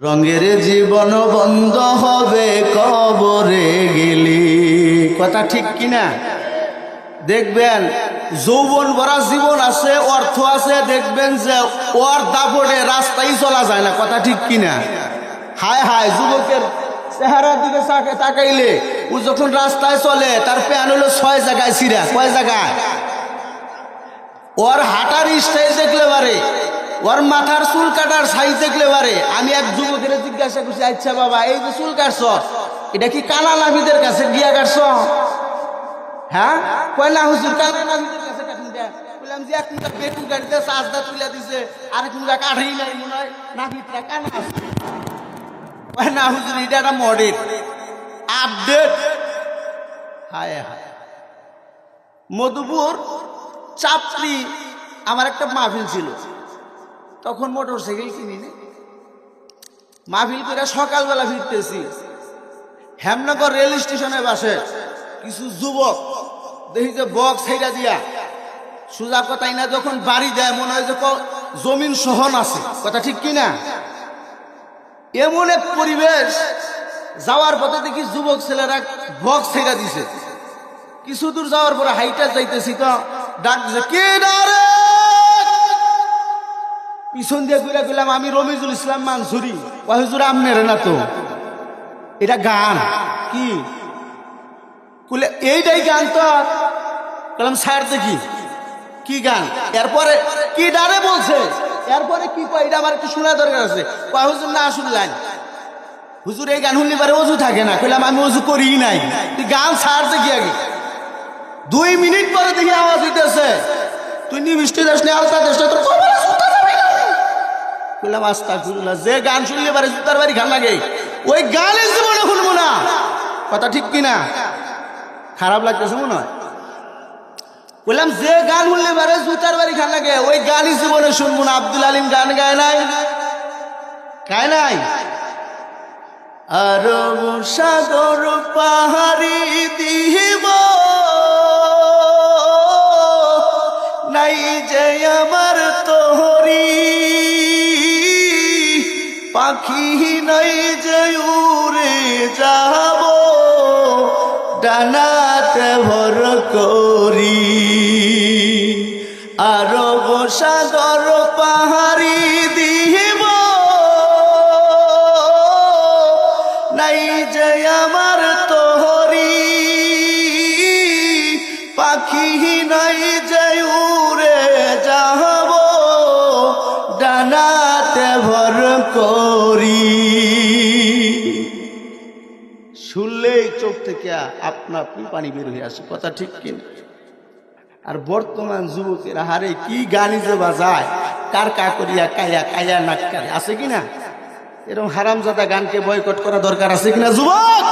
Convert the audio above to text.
রঙের জীবন বন্ধ হবে কবরে গেলি। কথা ঠিক কিনা? দেখবেন যৌবন ভরা জীবন আছে, অর্থ আছে, দেখবেন যে ওর দাপটে রাস্তায় চলা যায় না। কথা ঠিক কিনা? হায় হায়, যুবকের চেহারার দিকে তাকাইলে ও যখন রাস্তায় চলে তার প্যান হলো 6 জায়গায় ছিঁড়া। কয় জায়গায়? ওর হাঁটার স্টাইল দেখলে পারে, ওর মাথার চুল কাটার সাইজ দেখলে পারে। আমি এক যুবকের জিজ্ঞাসা করছি, আচ্ছা বাবা, এই যে চুল কাটছ এটা কি কানা নাভিদের কাছে গিয়া কাটছ? হ্যাঁ, কয় না হুজুর, কানা নাভিদের কাছে কাটুন। বললাম যে এক মুঠা বেটু কাটতে চাষদা তুলে দিছে, আর এক মুঠা কাঠেই নাই, মনে হয় নাভিটা কানা আছে। কয় না হুজুর, এটা একটা মডেল আপডেট। হায় হায়, মধুপুর চাপড়ি আমার একটা মাহফিল ছিল, তখন মোটর সাইকেল কিনি নি, মাহফিল করে সকালবেলা ফিরতেছি, হেমনগর রেল স্টেশনের পাশে কিছু যুবক দেখি যে বক্স ছেড়া দিয়া সোজা কথাই না, যখন বাড়ি দেয় মনে হয় যে জমিন সহন আছে। কথা ঠিক কিনা? এমন এক পরিবেশ, যাওয়ার পথে দেখি যুবক ছেলেরা বক্স ছেড়া দিছে। কিছু দূর যাওয়ার পরে হাইটা যাইতেছি তো ডাক দিছে, কে ডারে? পিছন দিয়ে ঘুরে গেলাম, আমি রমিজুল ইসলাম মানসুরি। হুজুর আমনের না তো, এটা গান কি? বলে এইটাই গান তো। বললাম স্যার দেখি কি গান। এরপরে কি ডারে বলছে, এরপরে কি কয় এটা আমার একটু শোনা দরকার আছে। হুজুর না শুনলেন, হুজুর এই গান শুনলে পারে অজু থাকে না। কইলাম আমি অজু করি নাই, তুই গান ছাড় দেখি আগে। 2 মিনিট পরে দেখি আওয়াজ হইতেছে, তুই নিবিষ্টি দাস নে, আলতা দাস না, তোর কবরে জুতা যাবে না। কইলাম আস্তাগফিরুল্লাহ, যে গান শুনলে পারে জুতার বাড়ি খান লাগে, ওই গানের জীবনে শুনবো না। কথা ঠিক কিনা? খারাপ লাগতেছে মনে হয়? বললাম যে গান শুনলে পারে জুতার বাড়ি খান লাগে, ওই গানই জীবনে শুনবো না। আব্দুল আলিম গান গায় নাই? গায় নাই? আরব সাগর পাহাড়ি দিব নাই যে আমার তোহরি, পাখি নাই যে উড়ে যাব ডানাতে ভর করি। আরব সাগর পাহাড়ি দিব নাই যে আমার তোহরি, পাখি নাই যে উড়ে যাব ডানাতে ভর করি। শুনলেই চোখ থেকে আপনা আপনি পানি বের হয়ে আসে। কথা ঠিক কিনা? আর বর্তমান যুবকেরা হারে কি গানি যে বাজায়, কার কা করিয়া কায়া কায়া নাক কারে, আছে কিনা? এরকম হারামজাদা গানকে বয়কট করা দরকার আছে কিনা যুবক?